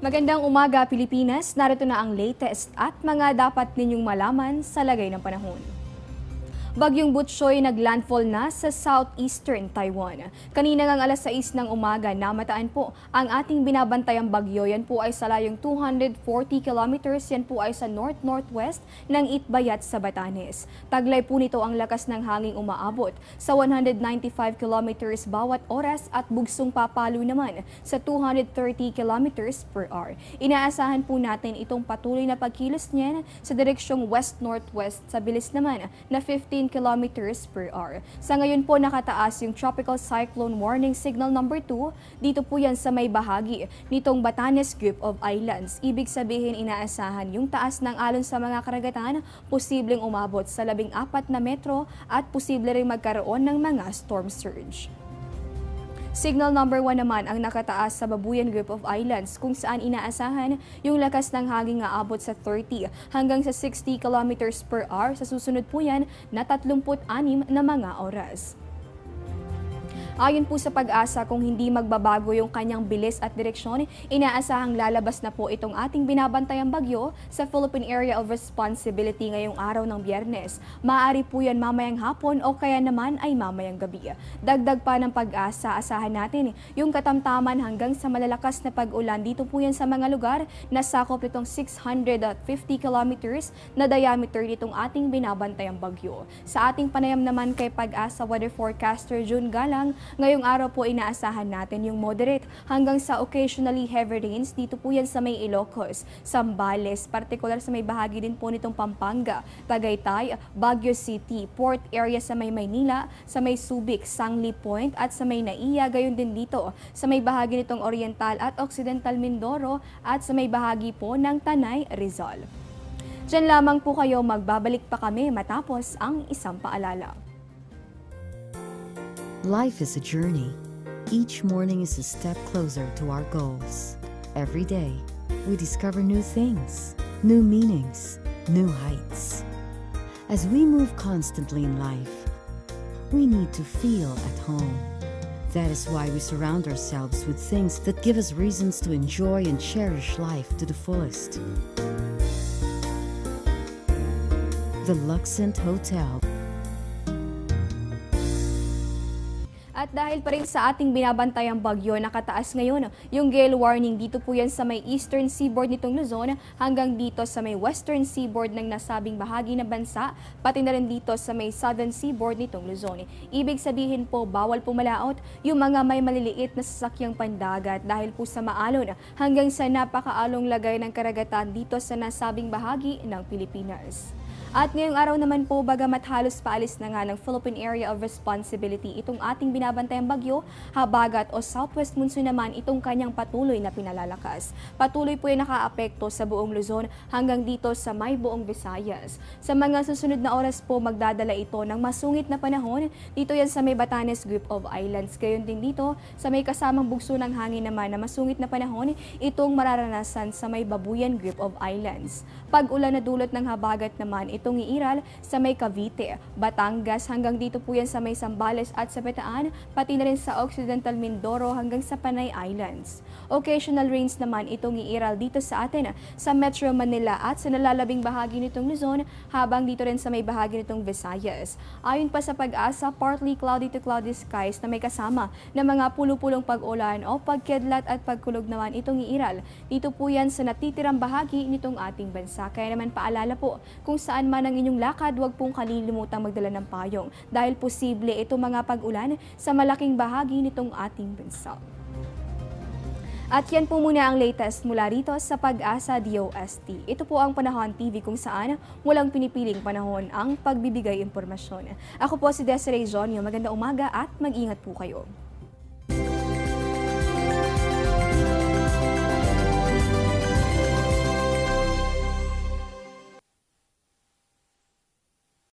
Magandang umaga, Pilipinas. Narito na ang latest at mga dapat ninyong malaman sa lagay ng panahon. Bagyong Butchoy naglandfall na sa southeastern Taiwan. Kanina ngang alas 6 ng umaga, namataan po ang ating binabantayang bagyo. Yan po ay sa layong 240 kilometers. Yan po ay sa north-northwest ng Itbayat sa Batanes. Taglay po nito ang lakas ng hanging umaabot sa 195 kilometers bawat oras at bugsong papalo naman sa 230 kilometers per hour. Inaasahan po natin itong patuloy na pagkilos niyan sa direksyong west-northwest sa bilis naman na 15 kilometers per hour. Sa ngayon po nakataas yung Tropical Cyclone Warning Signal number 2. Dito po yan sa may bahagi nitong Batanes Group of Islands. Ibig sabihin inaasahan yung taas ng alon sa mga karagatan, posibleng umabot sa 14 na metro at posible ring magkaroon ng mga storm surge. Signal number 1 naman ang nakataas sa Babuyan Group of Islands kung saan inaasahan yung lakas ng hangin nga abot sa 30 hanggang sa 60 kilometers per hour. Sa susunod po yan na 36 na mga oras. Ayon po sa Pag-asa, kung hindi magbabago yung kanyang bilis at direksyon, inaasahang lalabas na po itong ating binabantayang bagyo sa Philippine Area of Responsibility ngayong araw ng Biyernes. Maaari po yan mamayang hapon o kaya naman ay mamayang gabi. Dagdag pa ng Pag-asa, asahan natin yung katamtaman hanggang sa malalakas na pag-ulan. Dito po yan sa mga lugar na sakop itong 650 kilometers na diameter nitong ating binabantayang bagyo. Sa ating panayam naman kay Pag-asa Weather Forecaster June Galang, ngayong araw po inaasahan natin yung moderate hanggang sa occasionally heavy rains. Dito po yan sa may Ilocos, Zambales, partikular sa may bahagi din po nitong Pampanga, Tagaytay, Baguio City, Port Area sa may Maynila, sa may Subic, Sangli Point at sa may Naiya, gayon din dito sa may bahagi nitong Oriental at Occidental Mindoro at sa may bahagi po ng Tanay, Rizal. Diyan lamang po kayo, magbabalik pa kami matapos ang isang paalala. Life is a journey. Each morning is a step closer to our goals. Every day, we discover new things, new meanings, new heights. As we move constantly in life, we need to feel at home. That is why we surround ourselves with things that give us reasons to enjoy and cherish life to the fullest. The Luxent Hotel. At dahil pa rin sa ating binabantayang bagyo, nakataas ngayon yung gale warning. Dito po yan sa may eastern seaboard nitong Luzon hanggang dito sa may western seaboard ng nasabing bahagi ng bansa, pati na rin dito sa may southern seaboard nitong Luzon. Ibig sabihin po, bawal pumalaot yung mga may maliliit na sasakyang pandagat dahil po sa maalon hanggang sa napakaalong lagay ng karagatan dito sa nasabing bahagi ng Pilipinas. At ngayong araw naman po, bagamat halos paalis na nga ng Philippine Area of Responsibility itong ating binabantayang bagyo, habagat o southwest monsoon naman itong kanyang patuloy na pinalalakas. Patuloy po yung nakaapekto sa buong Luzon hanggang dito sa may buong Visayas. Sa mga susunod na oras po, magdadala ito ng masungit na panahon. Dito yan sa may Batanes Group of Islands. Gayon din dito sa may kasamang bugso ng hangin naman na masungit na panahon, itong mararanasan sa may Babuyan Group of Islands. Pag-ulan na dulot ng habagat naman, itong iiral sa may Cavite, Batangas, hanggang dito po yan sa may Zambales at sa Bataan, pati na rin sa Occidental Mindoro hanggang sa Panay Islands. Occasional rains naman itong iiral dito sa atin sa Metro Manila at sa nalalabing bahagi nitong Luzon, habang dito rin sa may bahagi nitong Visayas. Ayon pa sa Pag-asa, partly cloudy to cloudy skies na may kasama na mga pulupulong pag-ulan o pagkidlat at pagkulog naman itong iiral. Dito po yan sa natitirang bahagi nitong ating bansa. Kaya naman paalala po, kung saan man ang inyong lakad, huwag pong kalilimutang magdala ng payong dahil posible itong mga pag-ulan sa malaking bahagi nitong ating bansa. At yan po muna ang latest mula rito sa Pag-asa DOST. Ito po ang Panahon TV kung saan walang pinipiling panahon ang pagbibigay impormasyon. Ako po si Desiree Jonio. Magandang umaga at mag-ingat po kayo.